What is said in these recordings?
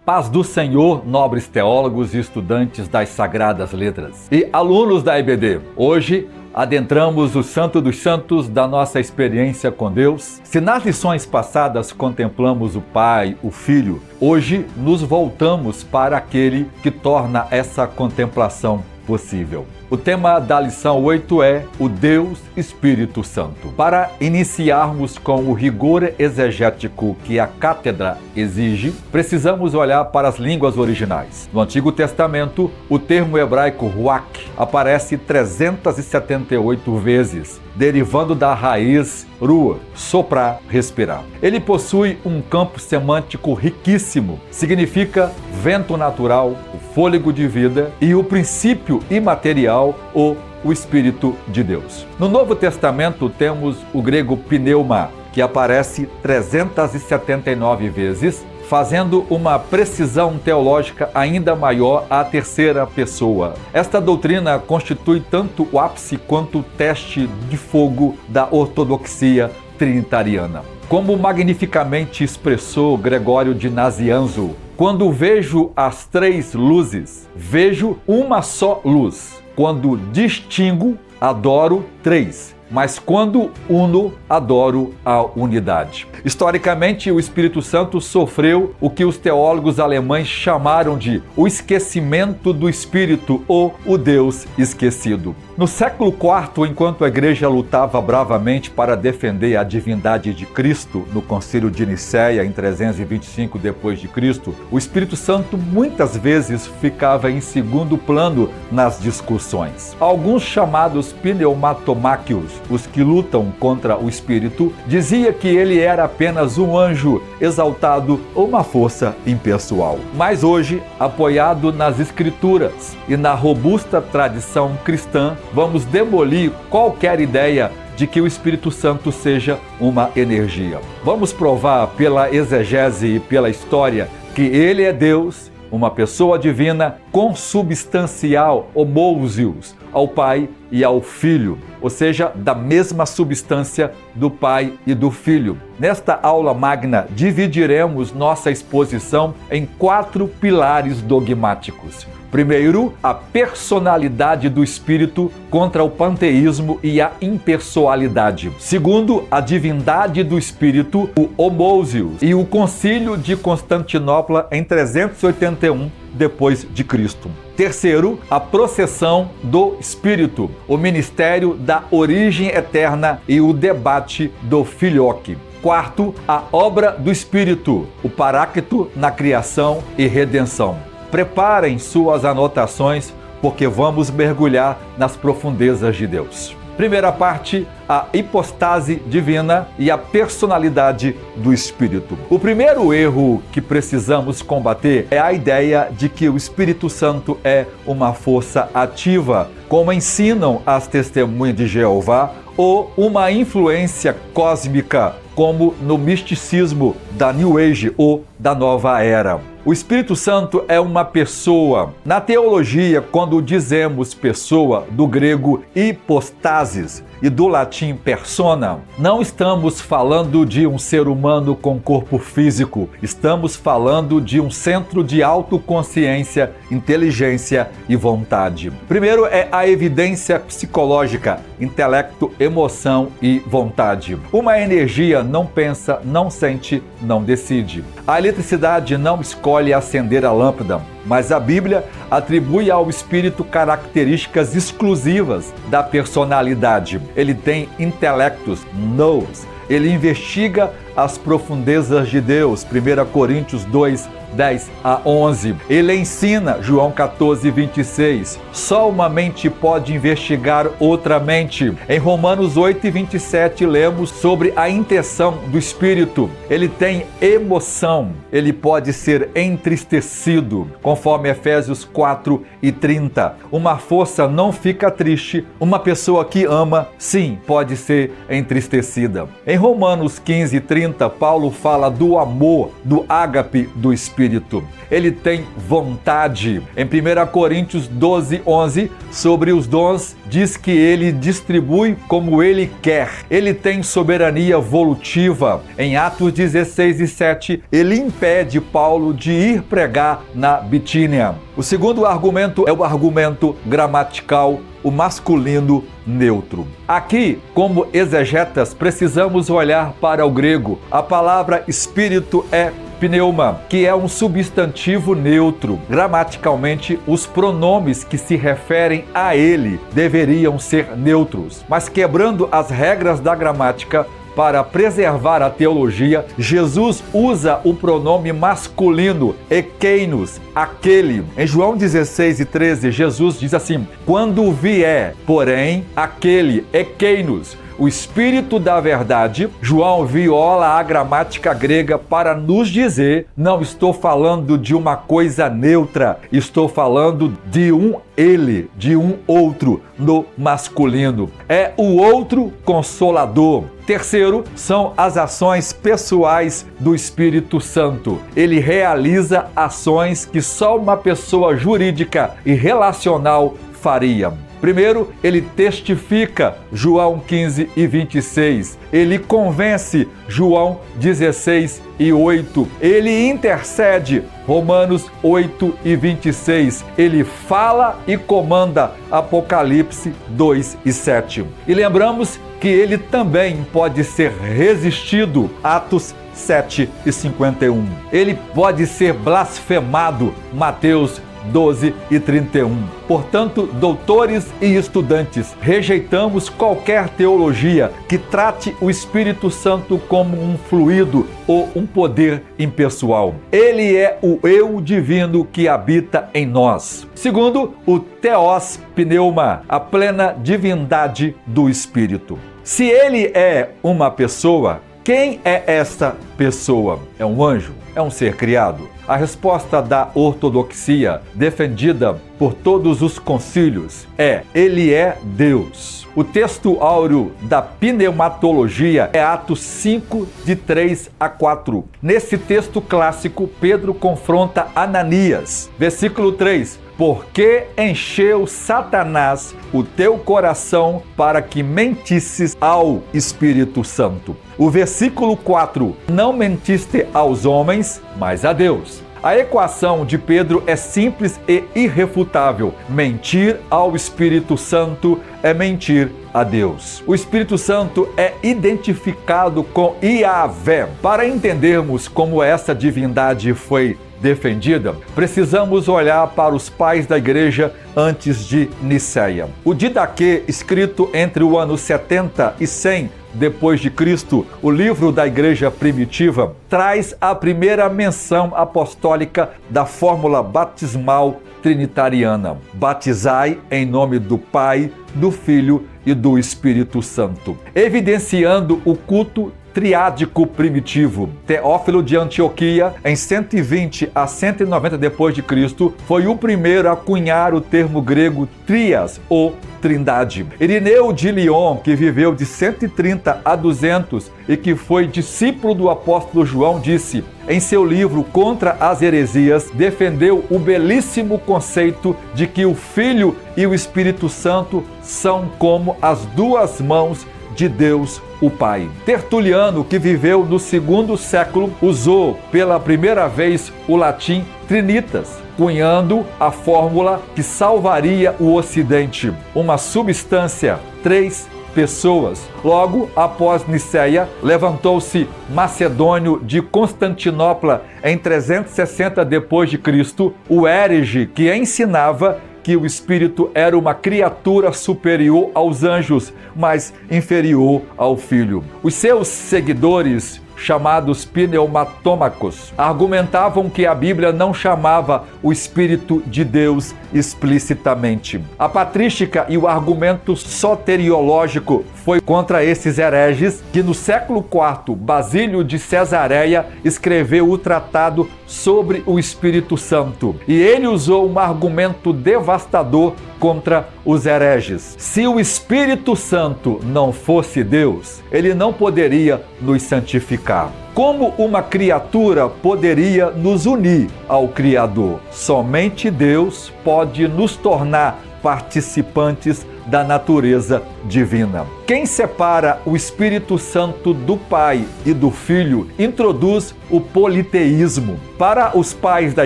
Paz do Senhor, nobres teólogos e estudantes das Sagradas Letras e alunos da EBD. Hoje adentramos o Santo dos Santos da nossa experiência com Deus. Se nas lições passadas contemplamos o Pai, o Filho, hoje nos voltamos para aquele que torna essa contemplação possível. O tema da lição 8 é o Deus Espírito Santo. Para iniciarmos com o rigor exegético que a cátedra exige, precisamos olhar para as línguas originais. No Antigo Testamento, o termo hebraico ruach aparece 378 vezes, derivando da raiz ruah, soprar, respirar. Ele possui um campo semântico riquíssimo. Significa vento natural, o fôlego de vida e o princípio imaterial ou o Espírito de Deus. No Novo Testamento temos o grego pneuma, que aparece 379 vezes, fazendo uma precisão teológica ainda maior à terceira pessoa. Esta doutrina constitui tanto o ápice quanto o teste de fogo da ortodoxia trinitariana. Como magnificamente expressou Gregório de Nazianzo, quando vejo as três luzes, vejo uma só luz. Quando distingo, adoro três. Mas quando uno, adoro a unidade. Historicamente, o Espírito Santo sofreu o que os teólogos alemães chamaram de o esquecimento do Espírito ou o Deus esquecido. No século IV, enquanto a igreja lutava bravamente para defender a divindade de Cristo no Concílio de Nicéia em 325 d.C., o Espírito Santo muitas vezes ficava em segundo plano nas discussões. Alguns chamados pneumatomáquios, os que lutam contra o Espírito, dizia que ele era apenas um anjo exaltado ou uma força impessoal. Mas hoje, apoiado nas Escrituras e na robusta tradição cristã, vamos demolir qualquer ideia de que o Espírito Santo seja uma energia. Vamos provar pela exegese e pela história que ele é Deus, uma pessoa divina, consubstancial, homousios, ao Pai e ao Filho, ou seja, da mesma substância do Pai e do Filho. Nesta aula magna, dividiremos nossa exposição em 4 pilares dogmáticos. Primeiro, a personalidade do Espírito contra o panteísmo e a impessoalidade. Segundo, a divindade do Espírito, o homousios, e o Concílio de Constantinopla em 381 depois de Cristo. Terceiro, a processão do Espírito, o ministério da origem eterna e o debate do filioque. Quarto, a obra do Espírito, o Paráclito na criação e redenção. Preparem suas anotações, porque vamos mergulhar nas profundezas de Deus. Primeira parte, a hipostase divina e a personalidade do Espírito. O primeiro erro que precisamos combater é a ideia de que o Espírito Santo é uma força ativa, como ensinam as testemunhas de Jeová, ou uma influência cósmica, como no misticismo da New Age ou da Nova Era. O Espírito Santo é uma pessoa. Na teologia, quando dizemos pessoa, do grego hipostasis e do latim persona, não estamos falando de um ser humano com corpo físico. Estamos falando de um centro de autoconsciência, inteligência e vontade. Primeiro é a evidência psicológica, intelecto, emoção e vontade. Uma energia não pensa, não sente, não decide. A eletricidade não escolhe acender a lâmpada, mas a Bíblia atribui ao Espírito características exclusivas da personalidade. Ele tem intelectos, nous. Ele investiga as profundezas de Deus, 1 Coríntios 2, 10 a 11. Ele ensina, João 14, 26. Só uma mente pode investigar outra mente. Em Romanos 8 e 27 lemos sobre a intenção do Espírito. Ele tem emoção. Ele pode ser entristecido, conforme Efésios 4 e 30. Uma força não fica triste. Uma pessoa que ama, sim, pode ser entristecida. Em Romanos 15 e 30, 30, Paulo fala do amor, do ágape do Espírito. Ele tem vontade. Em 1 Coríntios 12, 11, sobre os dons, diz que ele distribui como ele quer. Ele tem soberania volutiva. Em Atos 16 e 7, ele impede Paulo de ir pregar na Bitínia. O segundo argumento é o argumento gramatical, o masculino neutro. Aqui, como exegetas, precisamos olhar para o grego. A palavra espírito é pneuma, que é um substantivo neutro. Gramaticalmente, os pronomes que se referem a ele deveriam ser neutros. Mas quebrando as regras da gramática, para preservar a teologia, Jesus usa o pronome masculino, ekeinos, aquele. Em João 16 e 13, Jesus diz assim: quando vier, porém, aquele, ekeinos, o Espírito da Verdade, João viola a gramática grega para nos dizer: não estou falando de uma coisa neutra, estou falando de um ele, de um outro, no masculino. É o outro consolador. Terceiro, são as ações pessoais do Espírito Santo. Ele realiza ações que só uma pessoa jurídica e relacional faria. Primeiro, ele testifica, João 15 e 26. Ele convence, João 16 e 8. Ele intercede, Romanos 8 e 26. Ele fala e comanda, Apocalipse 2 e 7. E lembramos que ele também pode ser resistido, Atos 7 e 51. Ele pode ser blasfemado, Mateus 12 e 31. Portanto, doutores e estudantes, rejeitamos qualquer teologia que trate o Espírito Santo como um fluido ou um poder impessoal. Ele é o eu divino que habita em nós. Segundo, o theos pneuma, a plena divindade do Espírito. Se ele é uma pessoa, quem é esta pessoa? É um anjo? É um ser criado? A resposta da ortodoxia, defendida por todos os concílios, é: ele é Deus. O texto áureo da pneumatologia é Atos 5, de 3 a 4. Nesse texto clássico, Pedro confronta Ananias. Versículo 3. Porque encheu Satanás o teu coração para que mentisses ao Espírito Santo. O versículo 4. Não mentiste aos homens, mas a Deus. A equação de Pedro é simples e irrefutável. Mentir ao Espírito Santo é mentir a Deus. O Espírito Santo é identificado com Iavé. Para entendermos como essa divindade foi defendida, precisamos olhar para os pais da igreja antes de Niceia. O Didaquê, escrito entre o ano 70 e 100 depois de Cristo, o livro da igreja primitiva, traz a primeira menção apostólica da fórmula batismal trinitariana. Batizai em nome do Pai, do Filho e do Espírito Santo, evidenciando o culto triádico primitivo. Teófilo de Antioquia, em 120 a 190 depois de Cristo, foi o primeiro a cunhar o termo grego trias ou trindade. Irineu de Lyon, que viveu de 130 a 200 e que foi discípulo do apóstolo João, disse em seu livro Contra as Heresias, defendeu o belíssimo conceito de que o Filho e o Espírito Santo são como as duas mãos de Deus, o Pai. Tertuliano, que viveu no segundo século, usou pela primeira vez o latim trinitas, cunhando a fórmula que salvaria o Ocidente: uma substância, três pessoas. Logo após Niceia, levantou-se Macedônio de Constantinopla em 360 depois de Cristo, o herege que ensinava que o Espírito era uma criatura superior aos anjos, mas inferior ao Filho. Os seus seguidores, chamados pneumatômacos, argumentavam que a Bíblia não chamava o Espírito de Deus explicitamente. A patrística e o argumento soteriológico foi contra esses hereges que no século IV, Basílio de Cesareia escreveu o tratado sobre o Espírito Santo. E ele usou um argumento devastador contra os hereges. Se o Espírito Santo não fosse Deus, ele não poderia nos santificar. Como uma criatura poderia nos unir ao Criador? Somente Deus pode nos tornar participantes da natureza divina. Quem separa o Espírito Santo do Pai e do Filho introduz o politeísmo. Para os pais da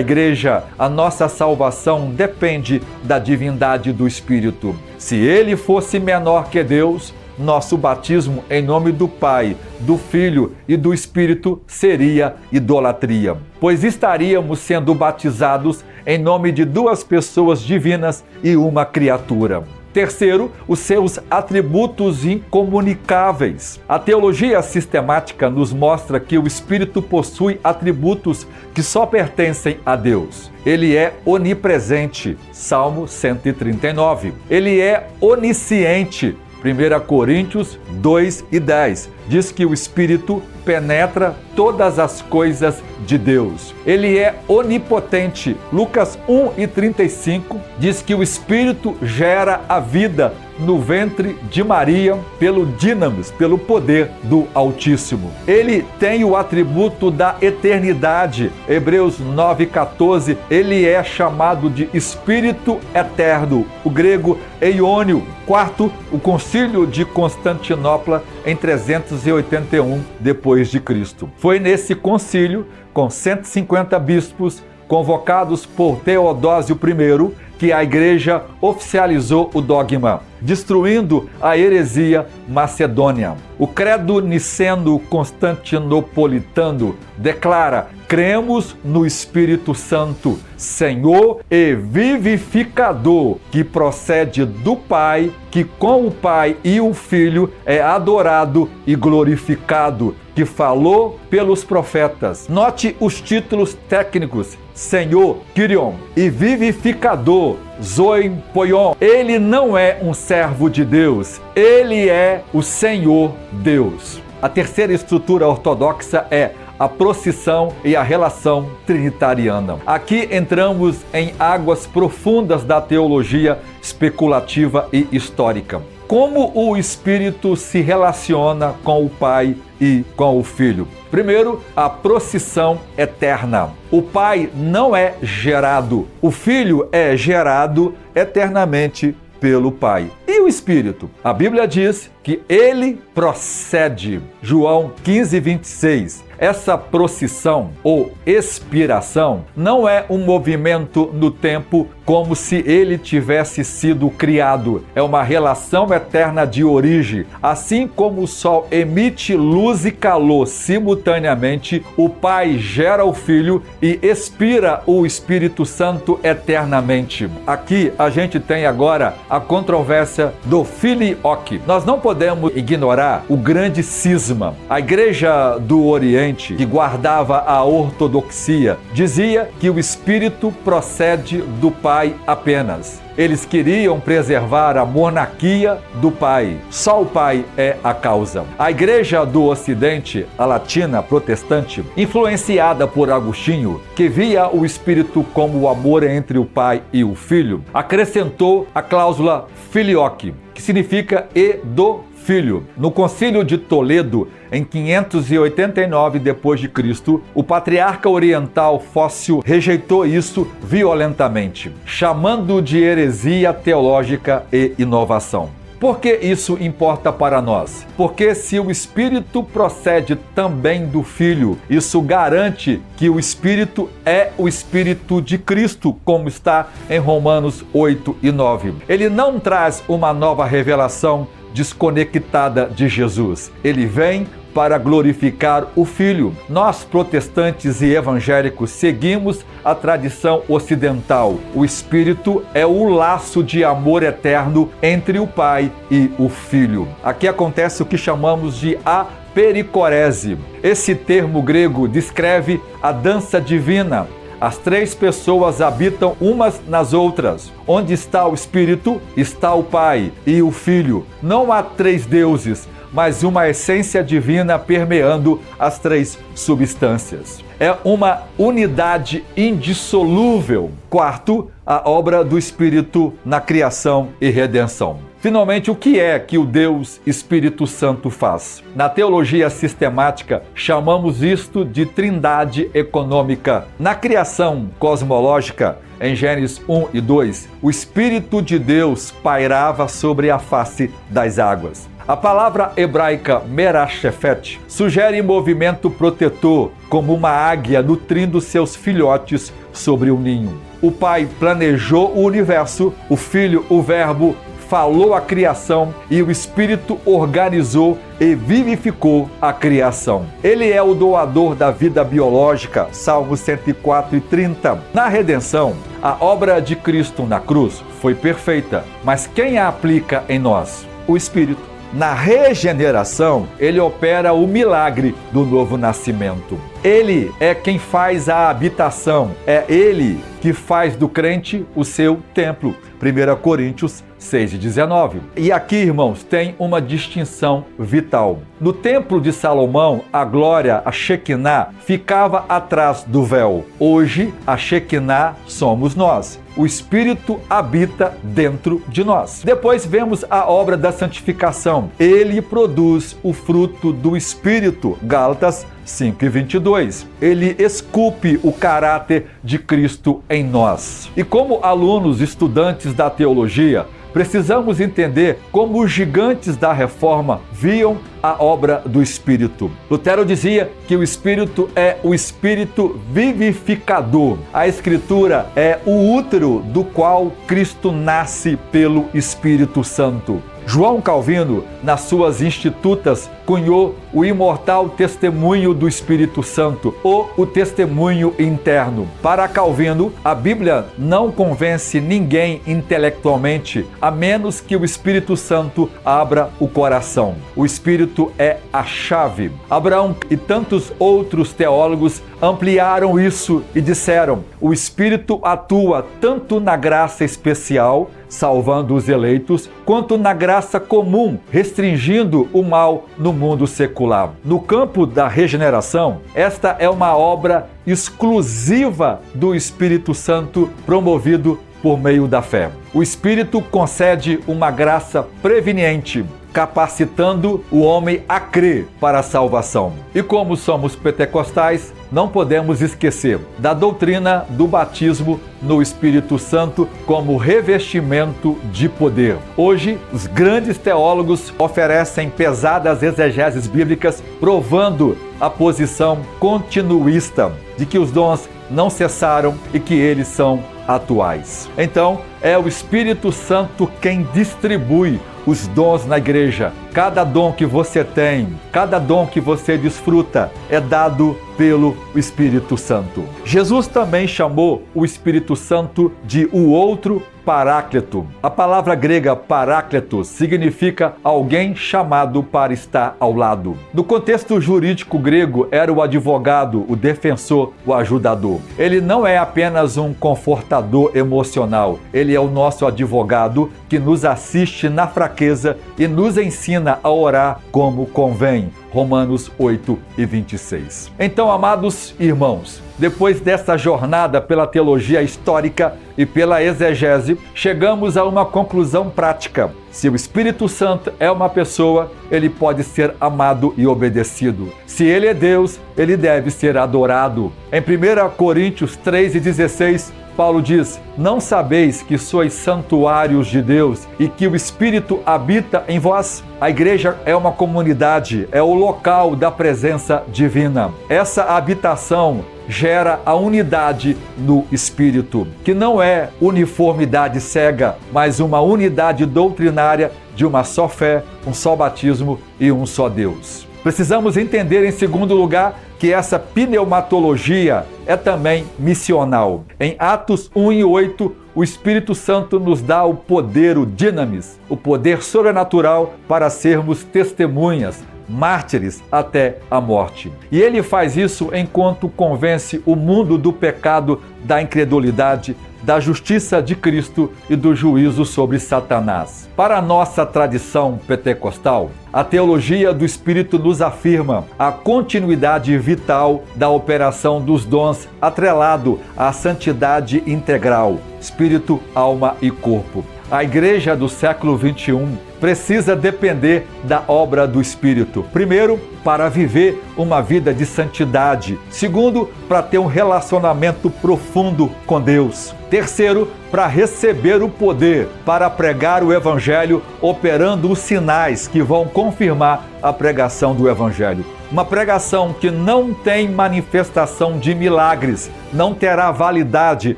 Igreja, a nossa salvação depende da divindade do Espírito. Se ele fosse menor que Deus, nosso batismo em nome do Pai, do Filho e do Espírito seria idolatria, pois estaríamos sendo batizados em nome de duas pessoas divinas e uma criatura. Terceiro, os seus atributos incomunicáveis. A teologia sistemática nos mostra que o Espírito possui atributos que só pertencem a Deus. Ele é onipresente, Salmo 139. Ele é onisciente, 1 Coríntios 2:10, diz que o Espírito penetra todas as coisas de Deus. Ele é onipotente. Lucas 1:35 diz que o Espírito gera a vida no ventre de Maria pelo dinamis, pelo poder do Altíssimo. Ele tem o atributo da eternidade. Hebreus 9:14, ele é chamado de Espírito Eterno, o grego eiônio. Quarto, o Concílio de Constantinopla em 381 depois de Cristo. Foi nesse concílio, com 150 bispos convocados por Teodósio I, que a Igreja oficializou o dogma, destruindo a heresia macedônia. O credo niceno-constantinopolitano declara: cremos no Espírito Santo, Senhor e vivificador, que procede do Pai, que com o Pai e o Filho é adorado e glorificado, que falou pelos profetas. Note os títulos técnicos: Senhor, Kyrion, e vivificador, Zoe Poion. Ele não é um servo de Deus, ele é o Senhor Deus. A terceira estrutura ortodoxa é a procissão e a relação trinitariana. Aqui entramos em águas profundas da teologia especulativa e histórica. Como o Espírito se relaciona com o Pai e com o Filho? Primeiro, a procissão eterna. O Pai não é gerado, o Filho é gerado eternamente pelo Pai. E o Espírito? A Bíblia diz que ele procede. João 15:26. Essa procissão ou expiração não é um movimento no tempo como se ele tivesse sido criado. É uma relação eterna de origem. Assim como o Sol emite luz e calor simultaneamente, o Pai gera o Filho e expira o Espírito Santo eternamente. Aqui a gente tem agora a controvérsia do filioque. Nós não podemos ignorar o grande cisma. A Igreja do Oriente, que guardava a ortodoxia, dizia que o Espírito procede do Pai apenas. Eles queriam preservar a monarquia do Pai. Só o Pai é a causa. A Igreja do Ocidente, a latina protestante, influenciada por Agostinho, que via o Espírito como o amor entre o Pai e o Filho, acrescentou a cláusula filioque, que significa e do Filho. No Concílio de Toledo, em 589 d.C., o patriarca oriental Fócio rejeitou isso violentamente, chamando de heresia teológica e inovação. Por que isso importa para nós? Porque se o Espírito procede também do Filho, isso garante que o Espírito é o Espírito de Cristo, como está em Romanos 8:9. Ele não traz uma nova revelação desconectada de Jesus. Ele vem para glorificar o Filho. Nós, protestantes e evangélicos, seguimos a tradição ocidental. O Espírito é o laço de amor eterno entre o Pai e o Filho. Aqui acontece o que chamamos de a pericorese. Esse termo grego descreve a dança divina. As três pessoas habitam umas nas outras. Onde está o Espírito, está o Pai e o Filho. Não há três deuses, mas uma essência divina permeando as três substâncias. é uma unidade indissolúvel. Quarto, a obra do Espírito na criação e redenção. Finalmente, o que é que o Deus Espírito Santo faz? Na teologia sistemática, chamamos isto de trindade econômica. Na criação cosmológica, em Gênesis 1 e 2, o Espírito de Deus pairava sobre a face das águas. A palavra hebraica merashephet sugere movimento protetor, como uma águia nutrindo seus filhotes sobre um ninho. O Pai planejou o universo, o Filho, o Verbo, falou a criação e o Espírito organizou e vivificou a criação. Ele é o doador da vida biológica, Salmos 104:30. Na redenção, a obra de Cristo na cruz foi perfeita, mas quem a aplica em nós? O Espírito. Na regeneração, ele opera o milagre do novo nascimento. Ele é quem faz a habitação, é ele que faz do crente o seu templo. 1 Coríntios 6:19. E aqui, irmãos, tem uma distinção vital. No templo de Salomão, a glória, a Shekinah, ficava atrás do véu. Hoje, a Shekinah somos nós. O Espírito habita dentro de nós. Depois vemos a obra da santificação. Ele produz o fruto do Espírito. Gálatas 5:22. Ele esculpe o caráter de Cristo em nós. E como alunos estudantes da teologia, precisamos entender como os gigantes da Reforma viam a obra do Espírito. Lutero dizia que o Espírito é o Espírito vivificador. A Escritura é o útero do qual Cristo nasce pelo Espírito Santo. João Calvino, nas suas Institutas, cunhou o imortal testemunho do Espírito Santo, ou o testemunho interno. Para Calvino, a Bíblia não convence ninguém intelectualmente, a menos que o Espírito Santo abra o coração. O Espírito é a chave. Abraão e tantos outros teólogos ampliaram isso e disseram: o Espírito atua tanto na graça especial, salvando os eleitos, quanto na graça comum, restringindo o mal no mundo secular. No campo da regeneração, esta é uma obra exclusiva do Espírito Santo, promovido por meio da fé. O Espírito concede uma graça preveniente, capacitando o homem a crer para a salvação. E como somos pentecostais, não podemos esquecer da doutrina do batismo no Espírito Santo como revestimento de poder. Hoje, os grandes teólogos oferecem pesadas exegeses bíblicas, provando a posição continuista de que os dons não cessaram e que eles são atuais. Então, é o Espírito Santo quem distribui os dons na igreja. Cada dom que você tem, cada dom que você desfruta é dado pelo Espírito Santo. Jesus também chamou o Espírito Santo de o outro Paráclito. A palavra grega paráclito significa alguém chamado para estar ao lado. No contexto jurídico grego, era o advogado, o defensor, o ajudador. Ele não é apenas um confortador emocional, ele é o nosso advogado que nos assiste na fraqueza e nos ensina a orar como convém. Romanos 8:26. Então, amados irmãos, depois dessa jornada pela teologia histórica e pela exegese, chegamos a uma conclusão prática. Se o Espírito Santo é uma pessoa, ele pode ser amado e obedecido. Se ele é Deus, ele deve ser adorado. Em 1 Coríntios 3:16, Paulo diz: não sabeis que sois santuários de Deus e que o Espírito habita em vós? A igreja é uma comunidade, é o local da presença divina. Essa habitação gera a unidade no Espírito, que não é uniformidade cega, mas uma unidade doutrinária de uma só fé, um só batismo e um só Deus. Precisamos entender, em segundo lugar, que essa pneumatologia é também missional. Em Atos 1:8, o Espírito Santo nos dá o poder, o dinamis, o poder sobrenatural para sermos testemunhas, mártires até a morte. E ele faz isso enquanto convence o mundo do pecado, da incredulidade, da justiça de Cristo e do juízo sobre Satanás. Para a nossa tradição pentecostal, a teologia do Espírito nos afirma a continuidade vital da operação dos dons atrelado à santidade integral, espírito, alma e corpo. A igreja do século XXI precisa depender da obra do Espírito. Primeiro, para viver uma vida de santidade. Segundo, para ter um relacionamento profundo com Deus. Terceiro, para receber o poder para pregar o Evangelho, operando os sinais que vão confirmar a pregação do Evangelho. Uma pregação que não tem manifestação de milagres, não terá validade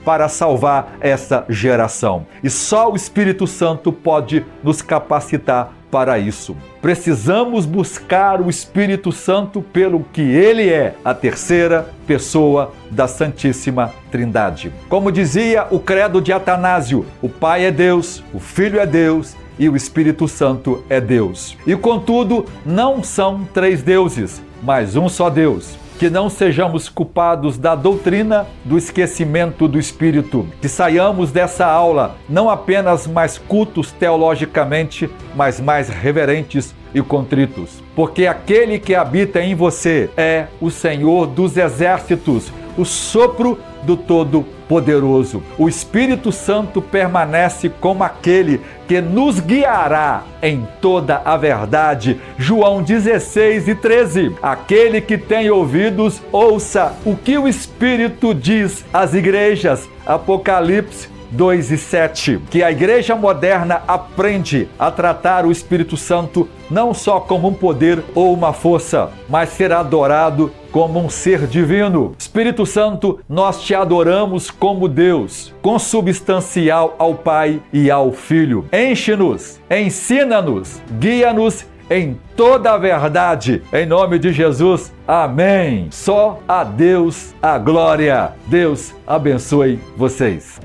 para salvar essa geração. E só o Espírito Santo pode nos capacitar para isso. Precisamos buscar o Espírito Santo pelo que ele é, a terceira pessoa da Santíssima Trindade. Como dizia o credo de Atanásio, o Pai é Deus, o Filho é Deus e o Espírito Santo é Deus. E contudo, não são três deuses, mas um só Deus. Que não sejamos culpados da doutrina do esquecimento do Espírito. Que saiamos dessa aula não apenas mais cultos teologicamente, mas mais reverentes e contritos. Porque aquele que habita em você é o Senhor dos exércitos, o sopro do Todo-Poderoso. O Espírito Santo permanece como aquele que nos guiará em toda a verdade. João 16:13. Aquele que tem ouvidos, ouça o que o Espírito diz às igrejas. Apocalipse 2:7. Que a igreja moderna aprende a tratar o Espírito Santo não só como um poder ou uma força, mas ser adorado como um ser divino. Espírito Santo, nós te adoramos como Deus, consubstancial ao Pai e ao Filho. Enche-nos, ensina-nos, guia-nos em toda a verdade. Em nome de Jesus, amém. Só a Deus a glória. Deus abençoe vocês.